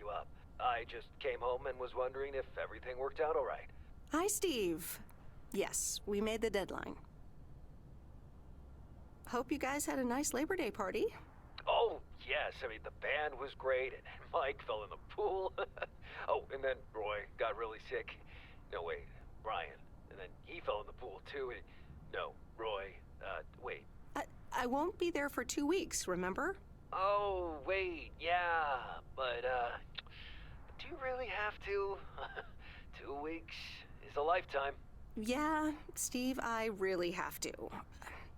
you up. I just came home and was wondering if everything worked out all right. Hi, Steve. Yes, we made the deadline. Hope you guys had a nice Labor Day party. Oh, yes. I mean, the band was great, and Mike fell in the pool. Oh, and then Roy got really sick. No, wait, Brian. And then he fell in the pool, too. No, Roy. Wait. I won't be there for 2 weeks, remember? Oh, wait, yeah. But, do you really have to? 2 weeks is a lifetime. Yeah, Steve, I really have to.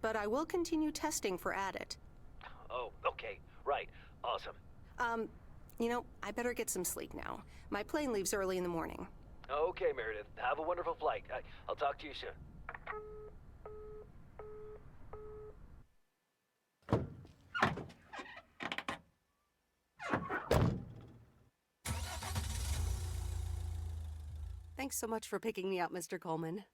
But I will continue testing for Addit. Oh, okay. Right. Awesome. I better get some sleep now. My plane leaves early in the morning. Okay, Meredith. Have a wonderful flight. I'll talk to you soon. Thanks so much for picking me up, Mr. Coleman.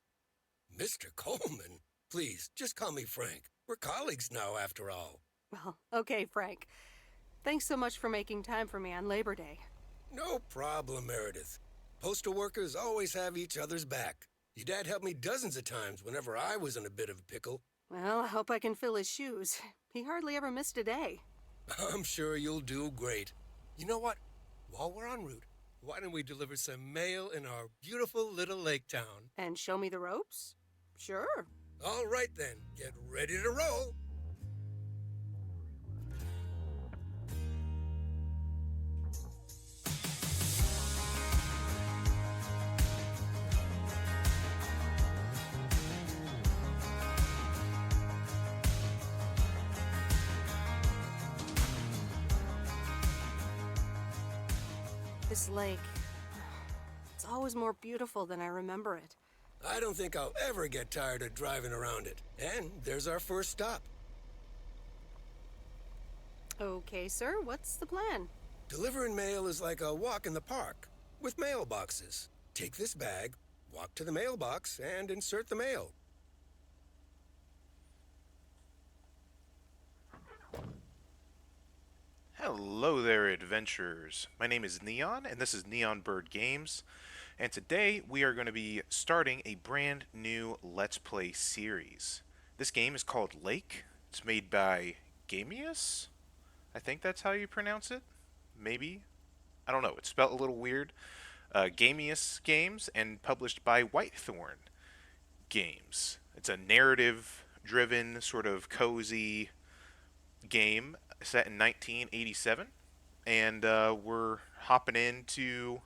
Mr. Coleman? Please, just call me Frank. We're colleagues now, after all. Well, okay, Frank. Thanks so much for making time for me on Labor Day. No problem, Meredith. Postal workers always have each other's back. Your dad helped me dozens of times whenever I was in a bit of a pickle. Well, I hope I can fill his shoes. He hardly ever missed a day. I'm sure you'll do great. You know what? While we're en route, why don't we deliver some mail in our beautiful little lake town? And show me the ropes? Sure. All right then, get ready to roll. This lake, it's always more beautiful than I remember it. I don't think I'll ever get tired of driving around it. And there's our first stop. Okay, sir, what's the plan? Delivering mail is like a walk in the park, with mailboxes. Take this bag, walk to the mailbox, and insert the mail. Hello there, adventurers. My name is Neon, and this is Neon Bird Games. And today we are going to be starting a brand new Let's Play series. This game is called Lake. It's made by Gamius? I think that's how you pronounce it. Maybe. I don't know. It's spelled a little weird. Gamius Games, and published by Whitethorn Games. It's a narrative-driven, sort of cozy game set in 1987. And we're hopping in to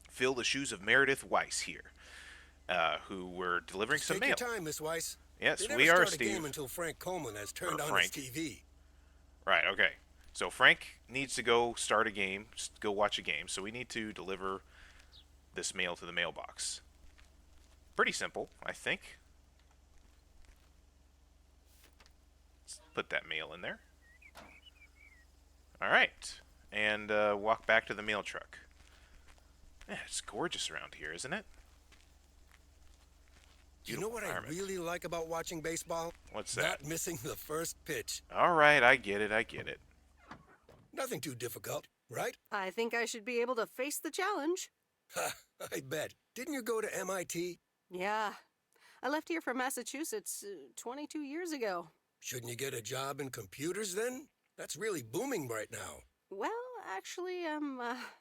fill the shoes of Meredith Weiss here, who we're delivering some mail. Take your time, Miss Weiss. Yes, they we never are, start a Steve. game until Frank Coleman has turned Or on Frank. his TV. Right, okay. So Frank needs to go start a game, go watch a game, so we need to deliver this mail to the mailbox. Pretty simple, I think. Let's put that mail in there. Alright, and walk back to the mail truck. Yeah, it's gorgeous around here, isn't it? You know what I really like about watching baseball? What's that? Not missing the first pitch. Alright, I get it, I get it. Nothing too difficult, right? I think I should be able to face the challenge. Ha, I bet. Didn't you go to MIT? Yeah. I left here from Massachusetts 22 years ago. Shouldn't you get a job in computers then? That's really booming right now. Well, actually,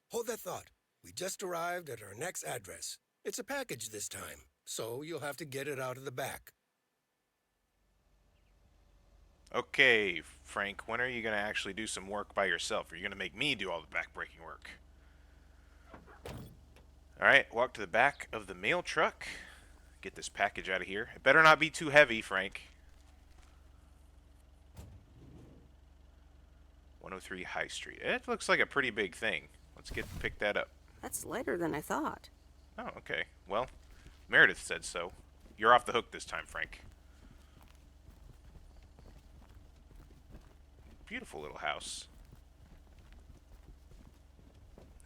Hold that thought. We just arrived at our next address. It's a package this time, so you'll have to get it out of the back. Okay, Frank, when are you going to actually do some work by yourself? Are you going to make me do all the back-breaking work? Alright, walk to the back of the mail truck. Get this package out of here. It better not be too heavy, Frank. 103 High Street. It looks like a pretty big thing. Let's pick that up. that's lighter than I thought. Oh, okay. Well, Meredith said so. You're off the hook this time, Frank. Beautiful little house.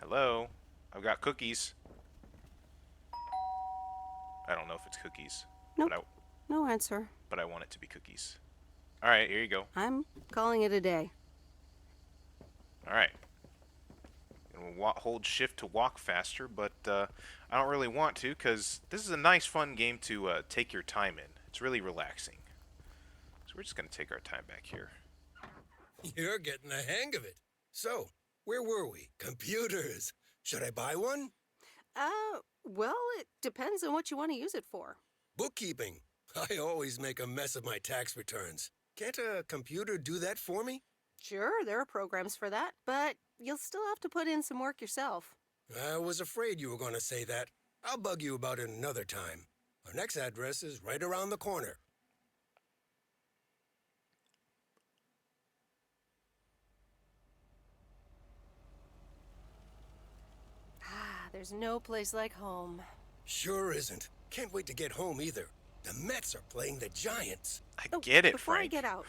Hello? I've got cookies. I don't know if it's cookies. Nope. But No answer. I want it to be cookies. Alright, here you go. I'm calling it a day. Alright. and hold shift to walk faster, but I don't really want to because this is a nice, fun game to take your time in. It's really relaxing. So we're just going to take our time back here. You're getting the hang of it. So, where were we? Computers. Should I buy one? Well, it depends on what you want to use it for. Bookkeeping. I always make a mess of my tax returns. Can't a computer do that for me? Sure, there are programs for that, but you'll still have to put in some work yourself. I was afraid you were going to say that. I'll bug you about it another time. Our next address is right around the corner. There's no place like home. Sure isn't. Can't wait to get home either. The Mets are playing the Giants. I get it, Before Frank. I get out,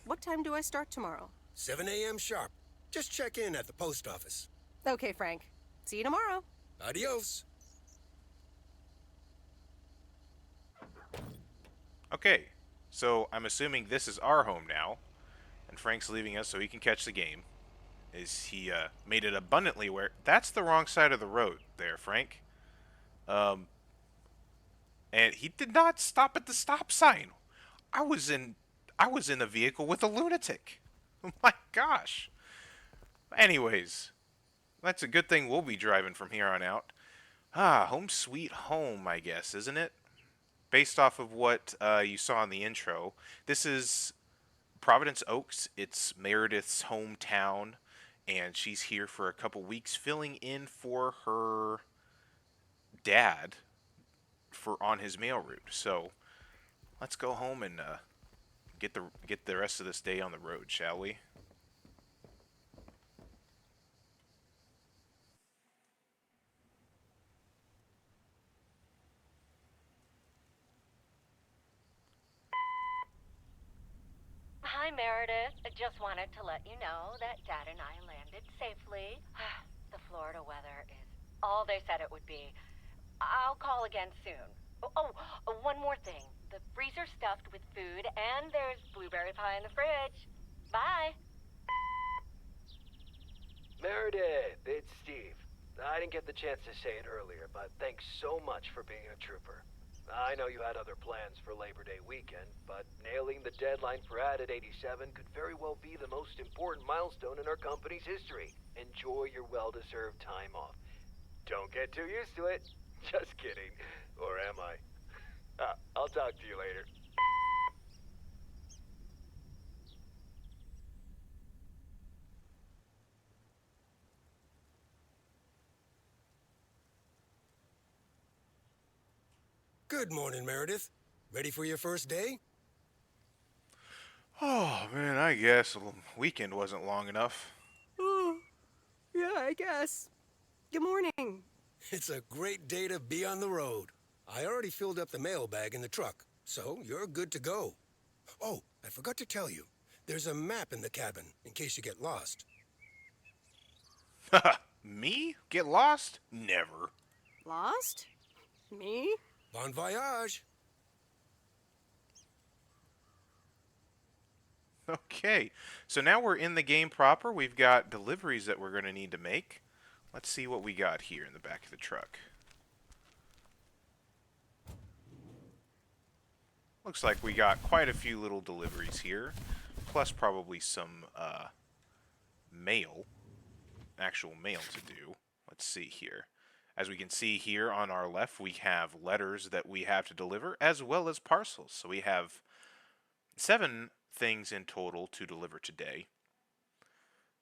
what time do I start tomorrow? 7 a.m. sharp. Just check in at the post office. Okay, Frank. See you tomorrow. Adios. Okay, so I'm assuming this is our home now, and Frank's leaving us so he can catch the game. He made it abundantly aware. That's the wrong side of the road there, Frank. And he did not stop at the stop sign. I was in a vehicle with a lunatic. Oh my gosh. Anyways, that's a good thing we'll be driving from here on out. Home sweet home, I guess, isn't it? Based off of what you saw in the intro, this is Providence Oaks. It's Meredith's hometown, and she's here for a couple weeks filling in for her dad on his mail route. So let's go home and get the rest of this day on the road, shall we? Hi, Meredith. I just wanted to let you know that Dad and I landed safely. The Florida weather is all they said it would be. I'll call again soon. One more thing. The freezer's stuffed with food, and there's blueberry pie in the fridge. Bye. Meredith, it's Steve. I didn't get the chance to say it earlier, but thanks so much for being a trooper. I know you had other plans for Labor Day weekend, but nailing the deadline for Added 87 could very well be the most important milestone in our company's history. Enjoy your well-deserved time off. Don't get too used to it. Just kidding. Or am I? I'll talk to you later. Good morning, Meredith. Ready for your first day? Oh man, I guess the weekend wasn't long enough. Oh, yeah, I guess. Good morning. It's a great day to be on the road. I already filled up the mailbag in the truck, so you're good to go. Oh, I forgot to tell you. There's a map in the cabin, in case you get lost. Me? Get lost? Never. Lost? Me? Bon voyage! Okay, so now we're in the game proper. We've got deliveries that we're going to need to make. Let's see what we got here in the back of the truck. Looks like we got quite a few little deliveries here, plus probably some actual mail to do. Let's see here. As we can see here on our left, we have letters that we have to deliver, as well as parcels. So we have 7 things in total to deliver today.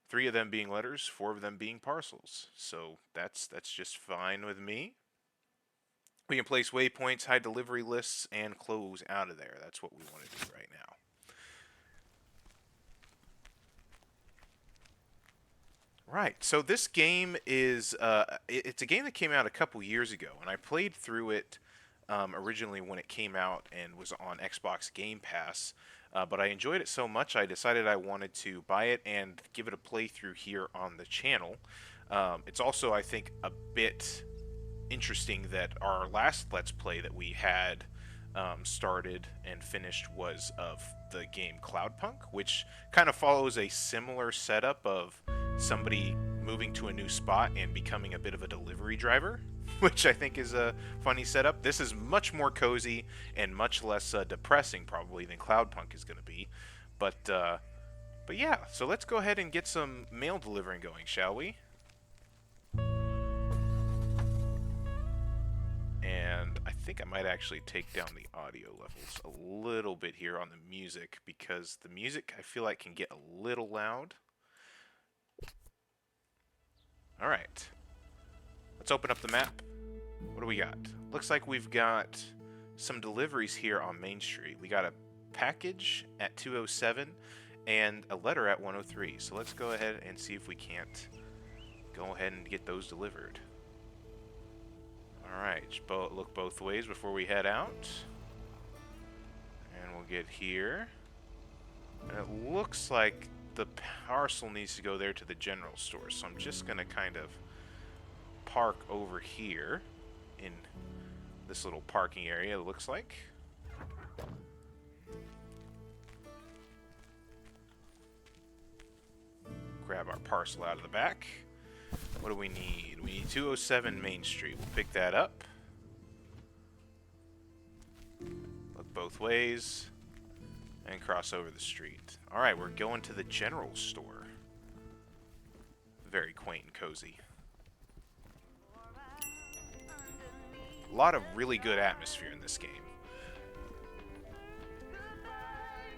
3 of them being letters, 4 of them being parcels. So that's just fine with me. We can place waypoints, hide delivery lists, and close out of there. That's what we want to do right now. Right, so this game is, it's a game that came out a couple years ago, and I played through it originally when it came out and was on Xbox Game Pass, but I enjoyed it so much I decided I wanted to buy it and give it a playthrough here on the channel. It's also, I think, a bit interesting that our last Let's Play that we had started and finished was of the game Cloudpunk, which kind of follows a similar setup of somebody moving to a new spot and becoming a bit of a delivery driver, which I think is a funny setup. This is much more cozy and much less depressing probably than Cloudpunk is going to be. But yeah, so let's go ahead and get some mail delivering going, shall we? And I think I might actually take down the audio levels a little bit here on the music, because the music I feel like can get a little loud. Alright. Let's open up the map. What do we got? Looks like we've got some deliveries here on Main Street. We got a package at 207 and a letter at 103. So let's go ahead and see if we can't go ahead and get those delivered. Alright, look both ways before we head out. And we'll get here. And it looks like the parcel needs to go there to the general store. So I'm just going to kind of park over here in this little parking area, it looks like. Grab our parcel out of the back. What do we need? We need 207 Main Street. We'll pick that up. Look both ways. And cross over the street. Alright, we're going to the general store. Very quaint and cozy. A lot of really good atmosphere in this game.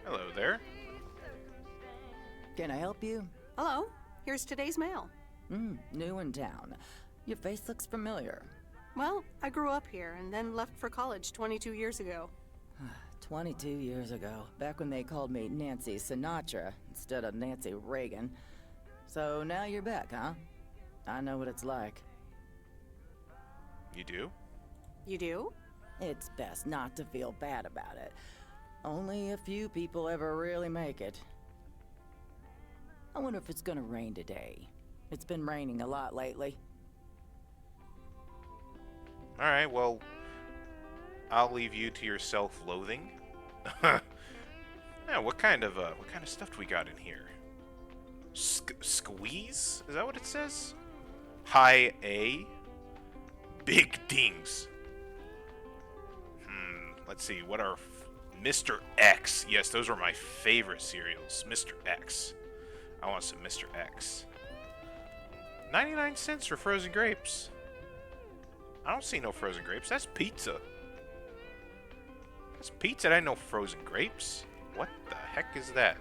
Hello there. Can I help you? Hello, here's today's mail. New in town. Your face looks familiar. Well, I grew up here and then left for college 22 years ago. 22 years ago, back when they called me Nancy Sinatra instead of Nancy Reagan. So now you're back, huh? I know what it's like. You do? You do? It's best not to feel bad about it. Only a few people ever really make it. I wonder if it's gonna rain today. It's been raining a lot lately. Alright, well, I'll leave you to your self-loathing. Yeah, what kind of stuff do we got in here? Squeeze? Is that what it says? High A? Big dings. Let's see, what are Mr. X? Yes, those were my favorite cereals. Mr. X. I want some Mr. X. 99 cents for frozen grapes. I don't see no frozen grapes. That's pizza. That's pizza. That ain't no frozen grapes. What the heck is that?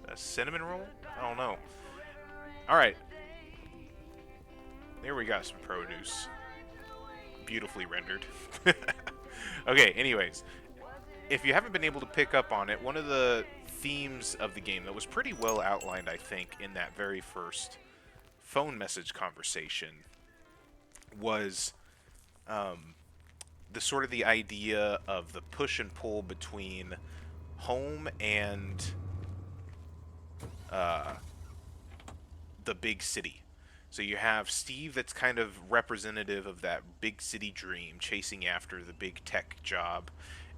A cinnamon roll? I don't know. Alright. There we got some produce. Beautifully rendered. Okay, anyways. If you haven't been able to pick up on it, one of the themes of the game that was pretty well outlined, I think, in that very first phone message conversation was the sort of the idea of the push and pull between home and the big city. So you have Steve that's kind of representative of that big city dream, chasing after the big tech job,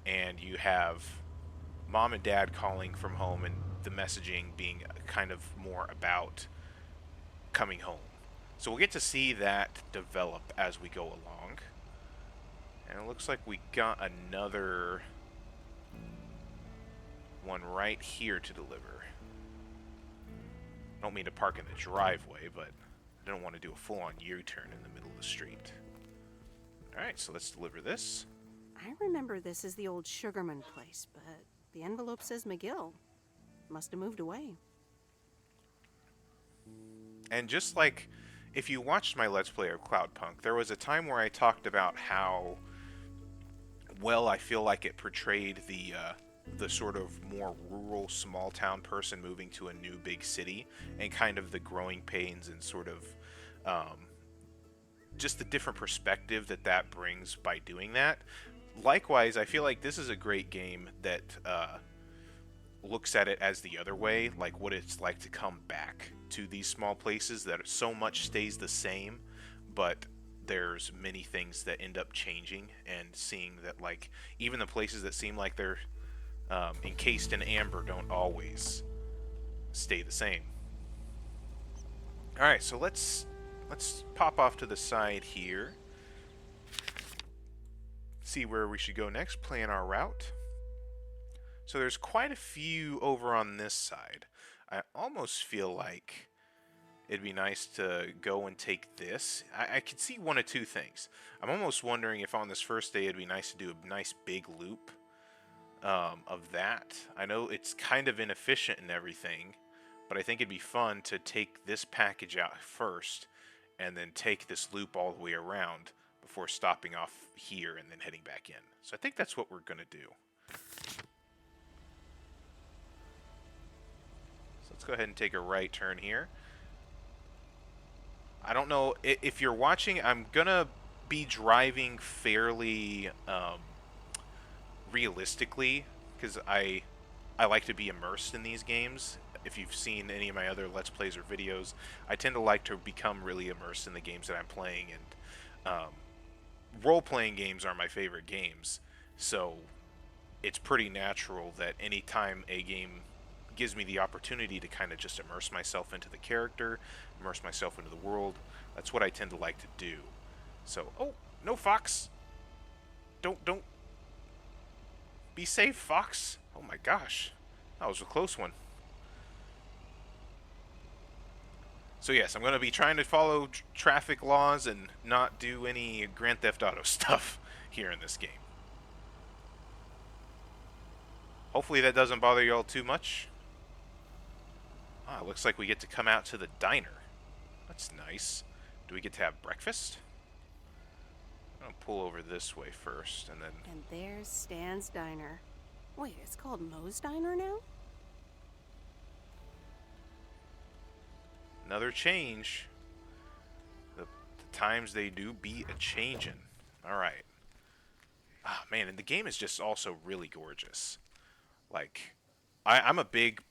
and you have Mom and Dad calling from home and the messaging being kind of more about coming home. So we'll get to see that develop as we go along. And it looks like we got another one right here to deliver. I don't mean to park in the driveway, but I don't want to do a full-on U-turn in the middle of the street. Alright, so let's deliver this. I remember this as the old Sugarman place, but the envelope says McGill. Must have moved away. And just like if you watched my Let's Play of Cloudpunk, there was a time where I talked about how well I feel like it portrayed the sort of more rural, small-town person moving to a new big city, and kind of the growing pains and sort of just the different perspective that brings by doing that. Likewise, I feel like this is a great game that looks at it as the other way, like what it's like to come back to these small places that so much stays the same, but there's many things that end up changing, and seeing that like even the places that seem like they're encased in amber don't always stay the same. All right, so let's pop off to the side here. See where we should go next. Plan our route. So there's quite a few over on this side. I almost feel like it'd be nice to go and take this. I could see one of two things. I'm almost wondering if on this first day it'd be nice to do a nice big loop of that. I know it's kind of inefficient and everything, but I think it'd be fun to take this package out first and then take this loop all the way around before stopping off here and then heading back in. So I think that's what we're going to do. So let's go ahead and take a right turn here. I don't know if you're watching, I'm going to be driving fairly realistically because I like to be immersed in these games. If you've seen any of my other Let's Plays or videos, I tend to like to become really immersed in the games that I'm playing, and role-playing games are my favorite games, so it's pretty natural that anytime a game gives me the opportunity to kind of just immerse myself into the character, immerse myself into the world, that's what I tend to like to do. So, oh, no, Fox! Don't be safe, Fox! Oh my gosh, that was a close one. So yes, I'm going to be trying to follow traffic laws and not do any Grand Theft Auto stuff here in this game. Hopefully that doesn't bother y'all too much. Ah, looks like we get to come out to the diner. That's nice. Do we get to have breakfast? I'm going to pull over this way first, and then... And there's Stan's Diner. Wait, it's called Moe's Diner now? Another change. The times they do be a-changin'. Alright. Ah, man, and the game is just also really gorgeous. Like, I'm a big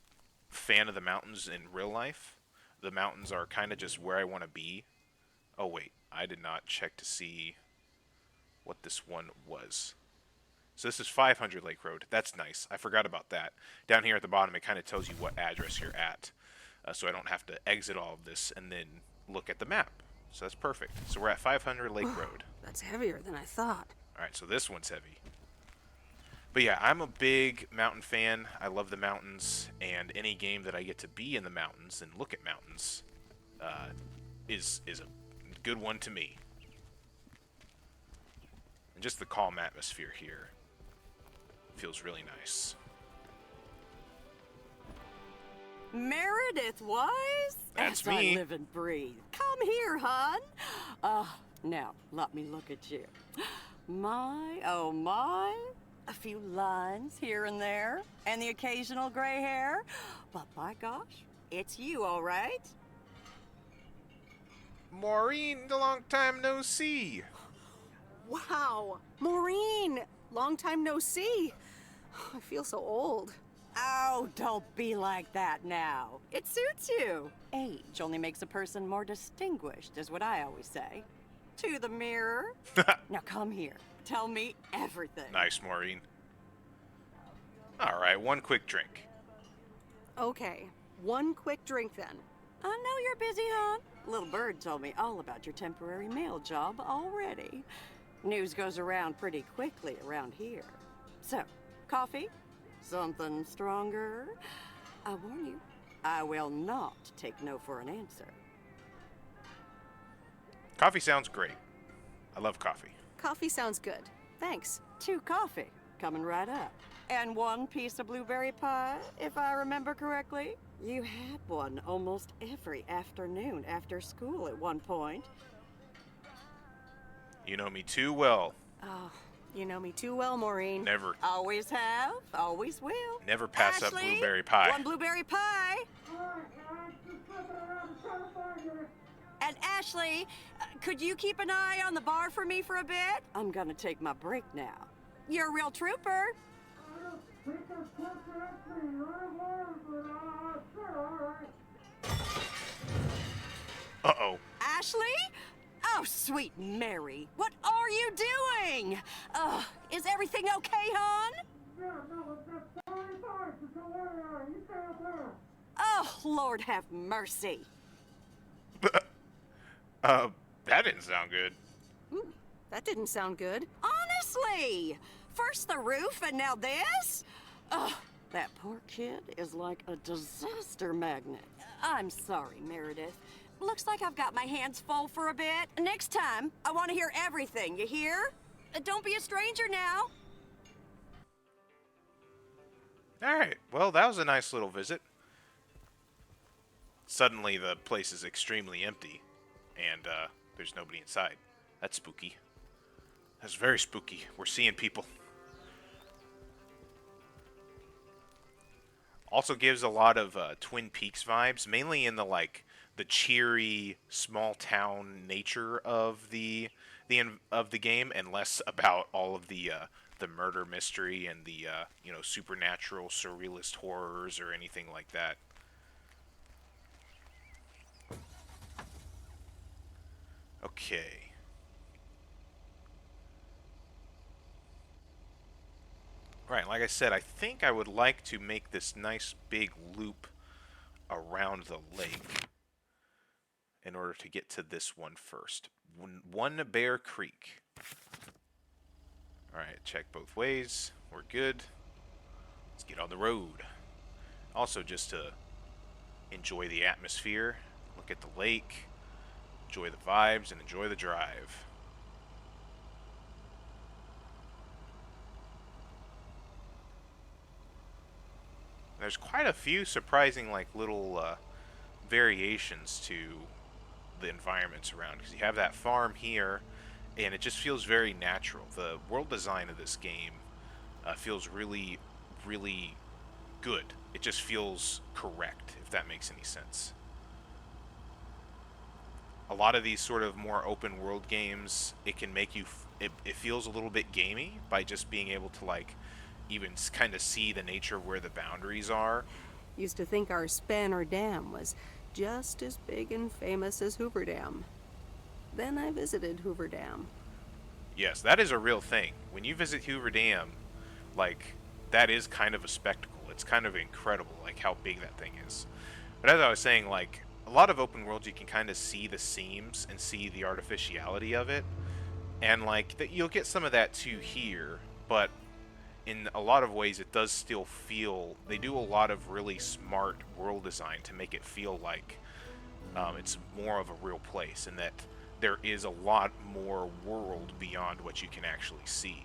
fan of the mountains in real life. The mountains are kind of just where I want to be. Oh, wait. I did not check to see what this one was. So this is 500 Lake Road. That's nice. I forgot about that. Down here at the bottom, it kind of tells you what address you're at. So I don't have to exit all of this and then look at the map. So that's perfect. So we're at 500 Lake Road. That's heavier than I thought. Alright, so this one's heavy. But yeah, I'm a big mountain fan. I love the mountains, and any game that I get to be in the mountains and look at mountains is a good one to me. And just the calm atmosphere here feels really nice. Meredith Wise? That's As me. I live and breathe. Come here, hon. Now, let me look at you. My, oh my. A few lines here and there, and the occasional gray hair. But by gosh, it's you, all right? Maureen, long time no see. Wow! Maureen! Long time no see. I feel so old. Oh, don't be like that now. It suits you. Age only makes a person more distinguished, is what I always say. To the mirror. Now come here. Tell me everything. Nice, Maureen. Alright, one quick drink. Okay, one quick drink then. I know you're busy, hon. Little Bird told me all about your temporary mail job already. News goes around pretty quickly around here. So, coffee? Something stronger? I warn you, I will not take no for an answer. Coffee sounds great. I love coffee. Coffee sounds good. Thanks. 2 coffee, coming right up. And 1 piece of blueberry pie, if I remember correctly. You had one almost every afternoon after school at one point. You know me too well. Oh, you know me too well, Maureen. Never Always have, always will. Never pass up Ashley, blueberry pie. 1 blueberry pie. And Ashley, could you keep an eye on the bar for me for a bit? I'm gonna take my break now. You're a real trooper. Uh-oh. Ashley? Oh, sweet Mary, what are you doing? Is everything okay, hon? Oh, Lord have mercy. That didn't sound good. That didn't sound good. Honestly! First the roof and now this? Ugh, that poor kid is like a disaster magnet. I'm sorry, Meredith. Looks like I've got my hands full for a bit. Next time, I want to hear everything, you hear? Don't be a stranger now. Alright, well, that was a nice little visit. Suddenly, the place is extremely empty, and there's nobody inside. That's spooky. That's very spooky. We're seeing people. Also gives a lot of Twin Peaks vibes, mainly in the cheery small town nature of the game, and less about all of the murder mystery and the supernatural surrealist horrors or anything like that. Okay. Right, like I said, I think I would like to make this nice big loop around the lake in order to get to this one first. One Bear Creek. Alright, check both ways. We're good. Let's get on the road. Also, just to enjoy the atmosphere, look at the lake, enjoy the vibes, and enjoy the drive. There's quite a few surprising, little variations to the environments around, because you have that farm here, and it just feels very natural. The world design of this game feels really, really good. It just feels correct, if that makes any sense. A lot of these sort of more open world games, it can make you, it feels a little bit gamey by just being able to even kind of see the nature of where the boundaries are. Used to think our Spanner Dam was just as big and famous as Hoover Dam. Then I visited Hoover Dam. Yes, that is a real thing. When you visit Hoover Dam, that is kind of a spectacle. It's kind of incredible, how big that thing is. But as I was saying, a lot of open worlds, you can kind of see the seams and see the artificiality of it. And, you'll get some of that too here, but in a lot of ways, it does still feel... They do a lot of really smart world design to make it feel like it's more of a real place, and that there is a lot more world beyond what you can actually see.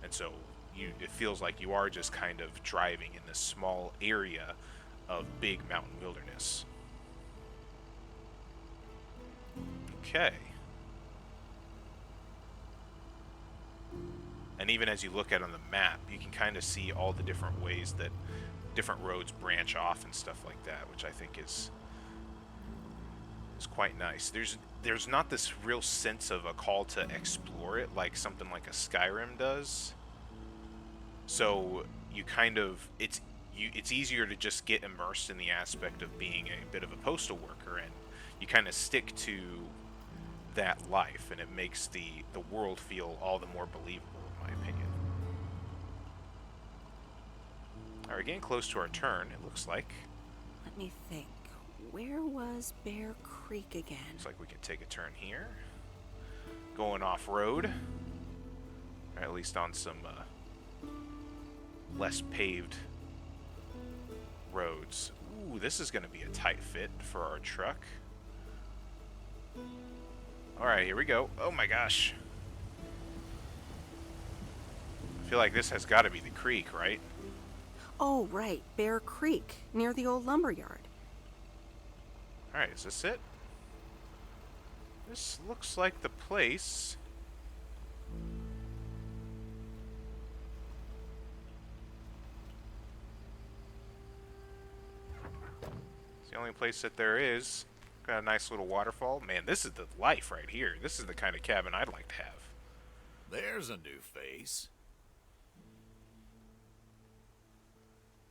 And so it feels like you are just kind of driving in this small area of big mountain wilderness. Okay. And even as you look at it on the map, you can kind of see all the different ways that different roads branch off and stuff like that, which I think is quite nice. There's not this real sense of a call to explore it like something like a Skyrim does. So you kind of it's easier to just get immersed in the aspect of being a bit of a postal worker, and you kind of stick to that life, and it makes the world feel all the more believable, in my opinion. All right, getting close to our turn, it looks like. Let me think. Where was Bear Creek again? Looks like we can take a turn here. Going off-road. Or at least on some less paved roads. Ooh, this is going to be a tight fit for our truck. Alright, here we go. Oh my gosh. I feel like this has got to be the creek, right? Oh, right. Bear Creek, near the old lumber yard. Alright, is this it? This looks like the place. It's the only place that there is. Got a nice little waterfall. Man, this is the life right here. This is the kind of cabin I'd like to have. There's a new face.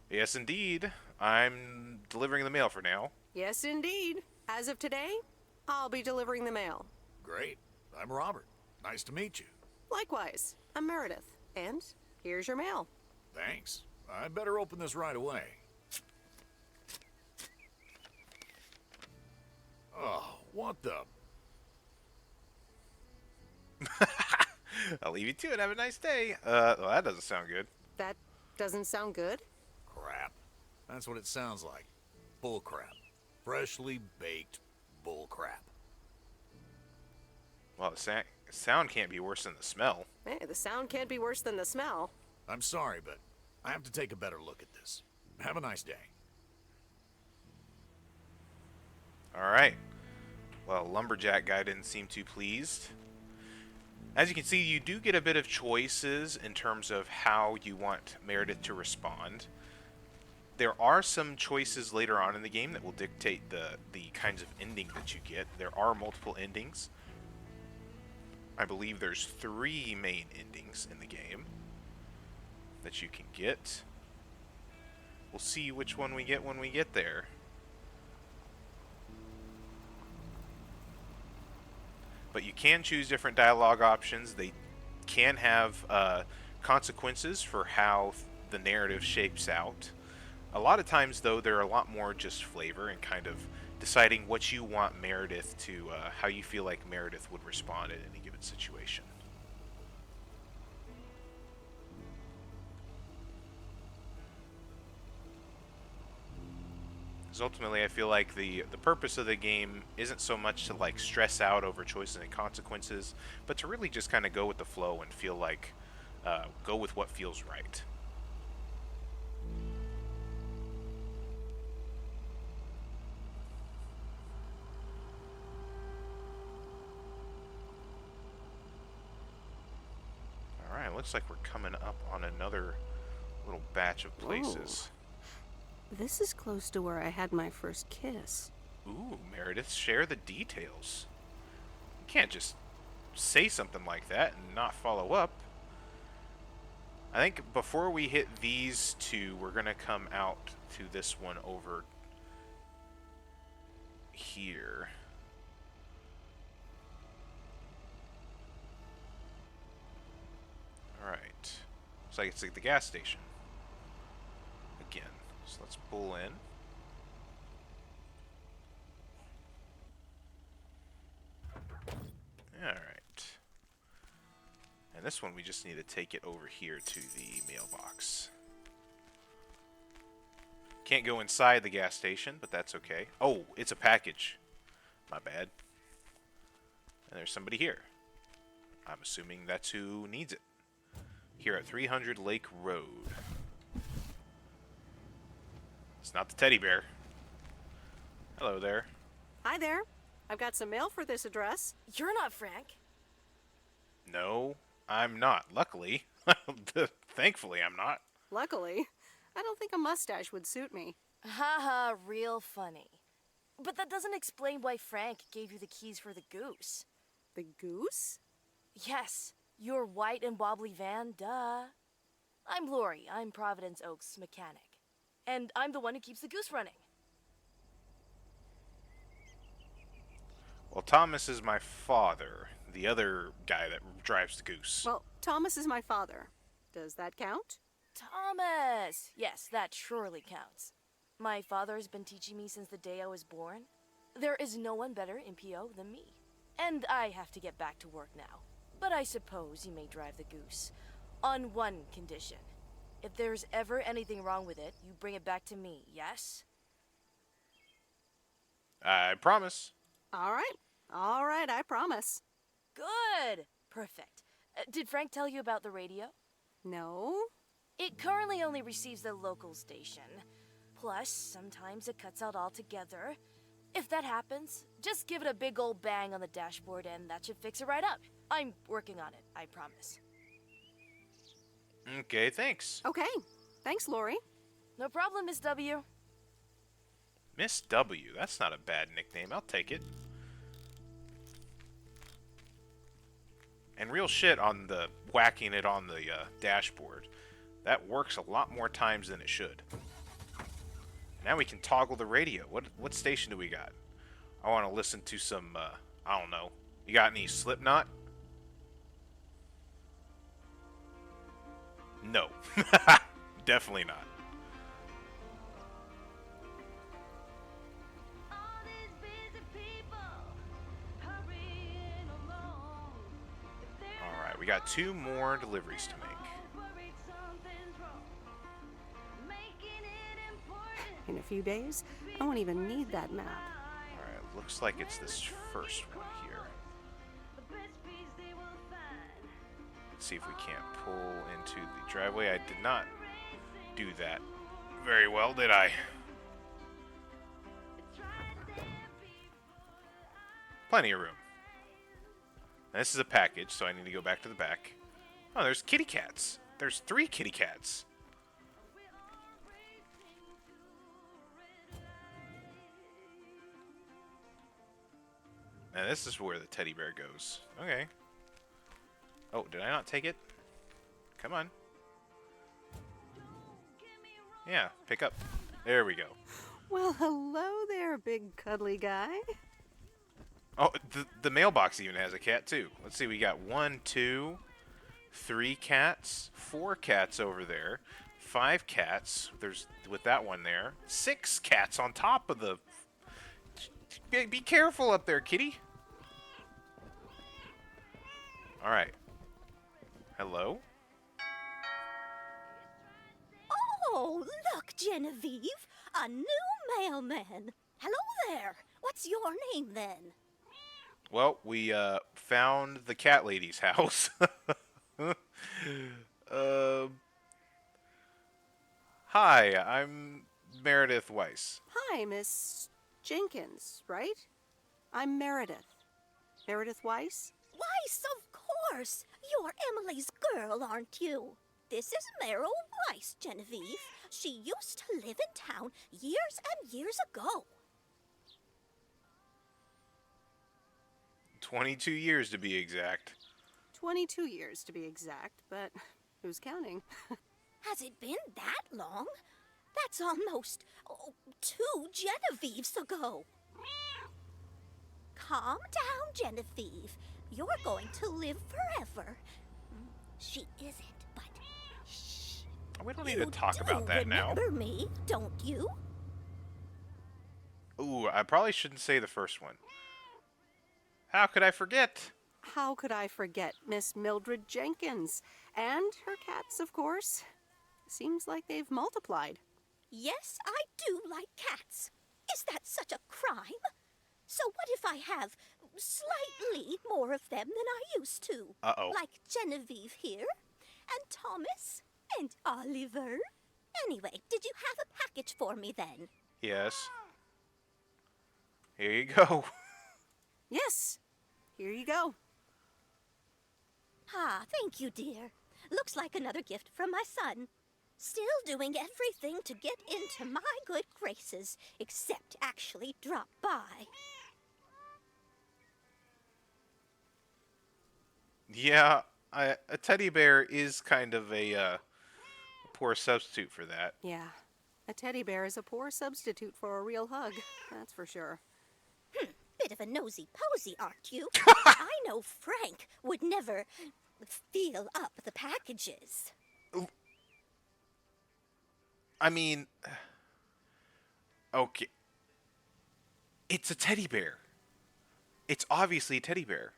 Yes, indeed. I'm delivering the mail for now. Yes, indeed. As of today, I'll be delivering the mail. Great. I'm Robert. Nice to meet you. Likewise, I'm Meredith. And here's your mail. Thanks. I better open this right away. Oh, what the? I'll leave you to it. Have a nice day. Well, that doesn't sound good. That doesn't sound good. Crap. That's what it sounds like. Bull crap. Freshly baked bull crap. Well, the sound can't be worse than the smell. Hey, the sound can't be worse than the smell. I'm sorry, but I have to take a better look at this. Have a nice day. Alright. Well, Lumberjack guy didn't seem too pleased. As you can see, you do get a bit of choices in terms of how you want Meredith to respond. There are some choices later on in the game that will dictate the kinds of ending that you get. There are multiple endings. I believe there's 3 main endings in the game that you can get. We'll see which one we get when we get there. But you can choose different dialogue options. They can have consequences for how the narrative shapes out. A lot of times, though, they're a lot more just flavor and kind of deciding what you want Meredith to, how you feel like Meredith would respond in any given situation. Because ultimately, I feel like the purpose of the game isn't so much to like stress out over choices and consequences, but to really just kind of go with the flow and feel like go with what feels right. All right, looks like we're coming up on another little batch of places. Ooh. This is close to where I had my first kiss. Ooh, Meredith, share the details. You can't just say something like that and not follow up. I think before we hit these 2, we're going to come out to this one over here. Alright. Looks like it's like the gas station. Again. So let's pull in. Alright. And this one we just need to take it over here to the mailbox. Can't go inside the gas station, but that's okay. Oh, it's a package. My bad. And there's somebody here. I'm assuming that's who needs it. Here at 300 Lake Road. It's not the teddy bear. Hello there. Hi there. I've got some mail for this address. You're not Frank. No, I'm not. Luckily. Thankfully, I'm not. Luckily, I don't think a mustache would suit me. Haha, real funny. But that doesn't explain why Frank gave you the keys for the goose. The goose? Yes, your white and wobbly van, duh. I'm Lori. I'm Providence Oaks' mechanic. And I'm the one who keeps the goose running. Well, Thomas is my father, the other guy that drives the goose. Well, Thomas is my father. Does that count? Thomas! Yes, that surely counts. My father has been teaching me since the day I was born. There is no one better in PO than me. And I have to get back to work now. But I suppose you may drive the goose. On one condition. If there's ever anything wrong with it, you bring it back to me, yes? I promise. All right, I promise. Good! Perfect. Did Frank tell you about the radio? No? It currently only receives the local station. Plus, sometimes it cuts out altogether. If that happens, just give it a big old bang on the dashboard and that should fix it right up. I'm working on it, I promise. Okay, thanks. Okay. Thanks, Lori. No problem, Miss W. Miss W, that's not a bad nickname. I'll take it. And real shit on the whacking it on the dashboard. That works a lot more times than it should. Now we can toggle the radio. What station do we got? I want to listen to some, I don't know. You got any Slipknot? No. Definitely not. we got 2 more deliveries to make. In a few days, I won't even need that map. Alright, looks like it's this first one here. Let's see if we can't pull into the driveway. I did not do that very well, did I? Plenty of room. Now, this is a package, so I need to go back to the back. Oh, there's kitty cats. There's 3 kitty cats. Now this is where the teddy bear goes. Okay. Oh, did I not take it? Come on. Yeah, pick up. There we go. Well, hello there, big cuddly guy. Oh, the mailbox even has a cat too. Let's see, we got 1, 2, 3 cats, 4 cats over there, 5 cats. There's with that one there. 6 cats on top of the. Be careful up there, kitty. All right. Hello. Oh, look, Genevieve, a new mailman. Hello there. What's your name then? Well, we found the cat lady's house. Hi, I'm Meredith Weiss. Hi, Miss Jenkins, right? I'm Meredith. Meredith Weiss? Weiss, of course. You're Emily's girl, aren't you? This is Meryl Weiss, Genevieve. She used to live in town years and years ago. 22 years to be exact. 22 years to be exact, but who's counting? Has it been that long? That's almost 2 Genevieves ago. Calm down, Genevieve. You're going to live forever. She isn't, but shh. We don't need to talk about that now. You remember me, don't you? Ooh, I probably shouldn't say the first one. How could I forget? How could I forget Miss Mildred Jenkins? And her cats, of course. Seems like they've multiplied. Yes, I do like cats. Is that such a crime? So what if I have slightly more of them than I used to? Uh-oh. Like Genevieve here, and Thomas, and Oliver. Anyway, did you have a package for me then? Yes. Here you go. Yes. Here you go. Ah, thank you, dear. Looks like another gift from my son. Still doing everything to get into my good graces, except actually drop by. Yeah, a teddy bear is kind of a poor substitute for that. Yeah. A teddy bear is a poor substitute for a real hug, that's for sure. Bit of a nosy-posy, aren't you? I know Frank would never feel up the packages. I mean, okay. It's a teddy bear. It's obviously a teddy bear.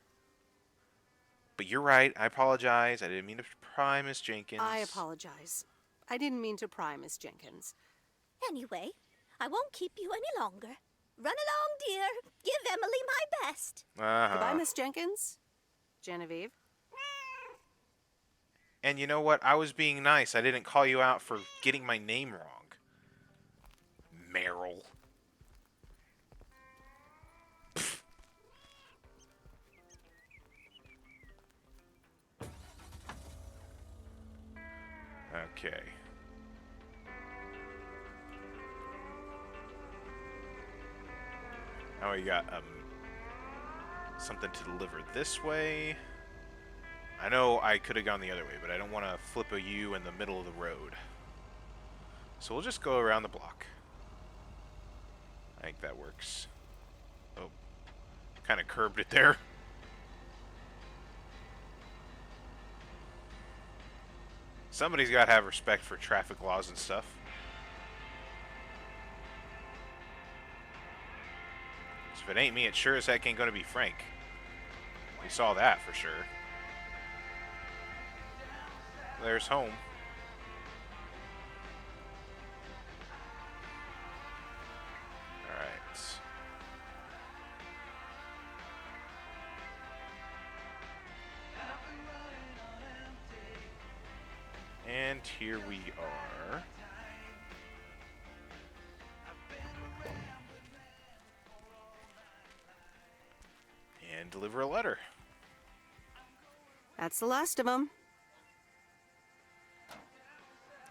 But you're right. I apologize. I didn't mean to pry Miss Jenkins. I apologize. I didn't mean to pry Miss Jenkins. Anyway, I won't keep you any longer. Run along, dear. Give Emily my best. Goodbye, Miss Jenkins. Genevieve. And you know what? I was being nice. I didn't call you out for getting my name wrong. Meryl. Pfft. Okay. Now we got something to deliver this way. I know I could have gone the other way, but I don't want to flip a U in the middle of the road. So we'll just go around the block. I think that works. Oh, kind of curbed it there. Somebody's got to have respect for traffic laws and stuff. So if it ain't me, it sure as heck ain't going to be Frank. We saw that for sure. there's home. Alright. And here we are. And deliver a letter. That's the last of them.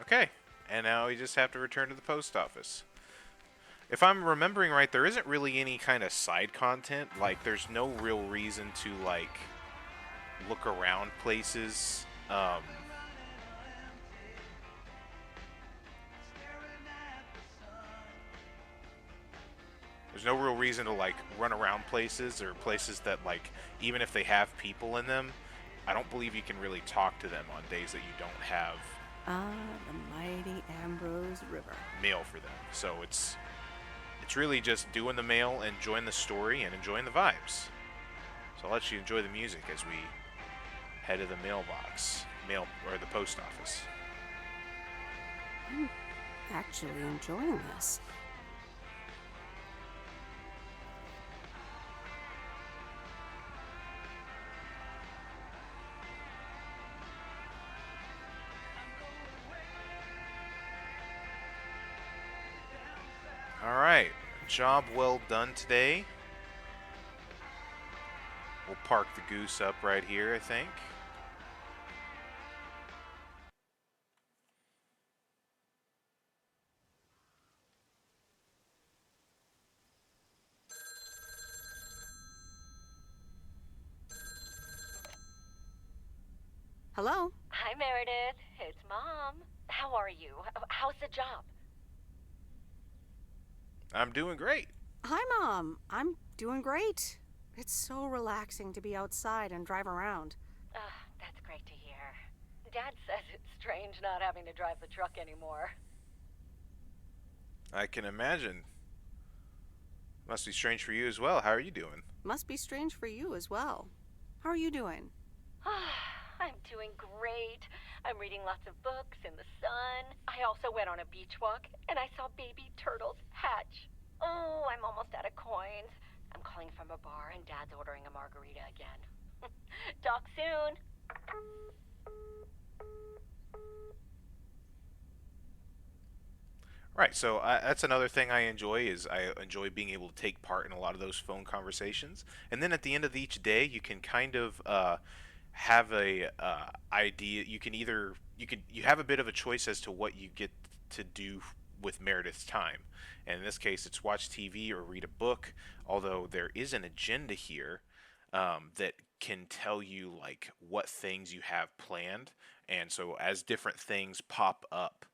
Okay, and now we just have to return to the post office. If I'm remembering right, there isn't really any kind of side content. Like, there's no real reason to, like, look around places. There's no real reason to, like, run around places or places that, like, even if they have people in them, I don't believe you can really talk to them on days that you don't have The mighty Ambrose River. mail for them. So it's really just doing the mail, enjoying the story, and enjoying the vibes. So I'll let you enjoy the music as we head to the mailbox, or the post office. I'm actually enjoying this. Alright, job well done today. We'll park the goose up right here, I think. Hello? Hi, Meredith. It's Mom. How are you? How's the job? I'm doing great. Hi, Mom. I'm doing great. It's so relaxing to be outside and drive around. That's great to hear. Dad says it's strange not having to drive the truck anymore. I can imagine. Must be strange for you as well. How are you doing? Must be strange for you as well. How are you doing? I'm doing great. I'm reading lots of books in the sun. I also went on a beach walk, and I saw baby turtles hatch. Oh, I'm almost out of coins. I'm calling from a bar, and Dad's ordering a margarita again. Talk soon. Right, so that's another thing I enjoy is I enjoy being able to take part in a lot of those phone conversations. And then at the end of each day, you can kind of have a idea. You have a bit of a choice as to what you get to do with Meredith's time. And in this case, it's watch TV or read a book. Although there is an agenda here that can tell you like what things you have planned. And so as different things pop up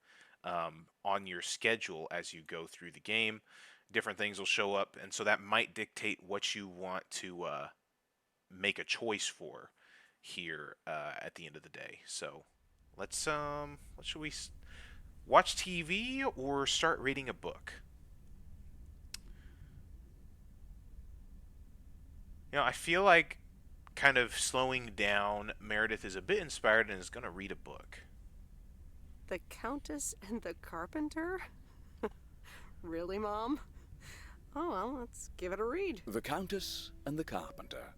on your schedule as you go through the game, different things will show up, and so that might dictate what you want to make a choice for here at the end of the day. So let's what should we watch TV or start reading a book? I feel like kind of slowing down. Meredith is a bit inspired and is going to read a book. The Countess and the Carpenter? Really, Mom? Oh, well, let's give it a read. The Countess and the Carpenter.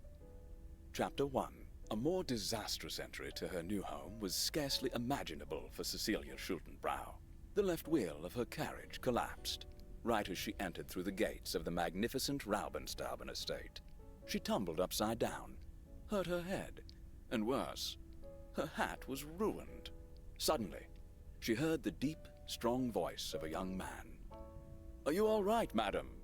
Chapter 1. A more disastrous entry to her new home was scarcely imaginable for Cecilia Schultenbrow. The left wheel of her carriage collapsed, right as she entered through the gates of the magnificent Raubenstaben estate. She tumbled upside down, hurt her head, and worse, her hat was ruined. Suddenly, she heard the deep, strong voice of a young man. "Are you all right, madam?"